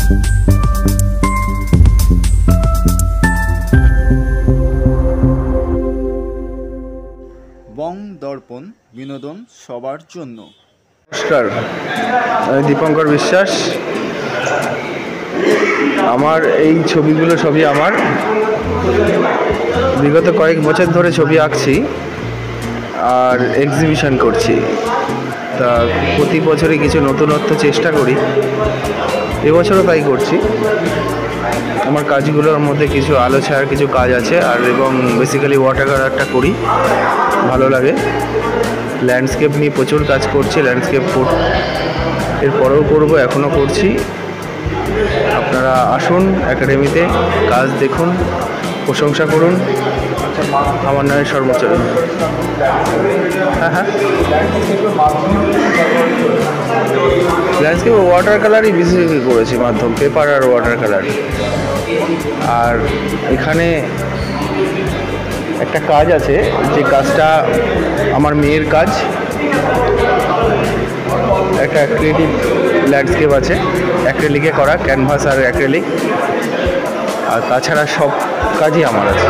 বং দর্পণ বিনোদন সবার জন্য। নমস্কার, আমি দীপঙ্কর বিশ্বাস। আমার এই ছবিগুলো সবই আমার। বিগত কয়েক বছর ধরে ছবি আঁকছি আর এক্সিবিশন করছি। তা প্রতি বছরই কিছু নতুনত্ব চেষ্টা করি, এবছরও তাই করছি। আমার কাজগুলোর মধ্যে কিছু আলো ছায়ার কিছু কাজ আছে, আর এবং বেসিক্যালি ওয়াটার কালারটা করি, ভালো লাগে। ল্যান্ডস্কেপ নিয়ে প্রচুর কাজ করছি, ল্যান্ডস্কেপ এরপরেও করবো, এখনও করছি। আপনারা আসুন একাডেমিতে, কাজ দেখুন, প্রশংসা করুন। আমার নামে সর্বোচ্চ। হ্যাঁ, ল্যান্ডস্কেপ ওয়াটার কালারই বেশি করেছি, মাধ্যম পেপার আর ওয়াটার কালার। আর এখানে একটা কাজ আছে, যে কাজটা আমার মেয়ের কাজ। একটা ক্রিয়েটিভ ল্যান্ডস্কেপ আছে, অ্যাক্রিলিকে করা, ক্যানভাস আর অ্যাক্রিলিক। আর তাছাড়া সব কাজই আমার আছে।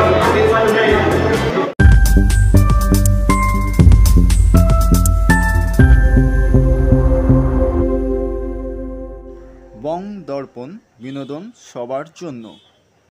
বং দর্পণ বিনোদন সবার জন্য।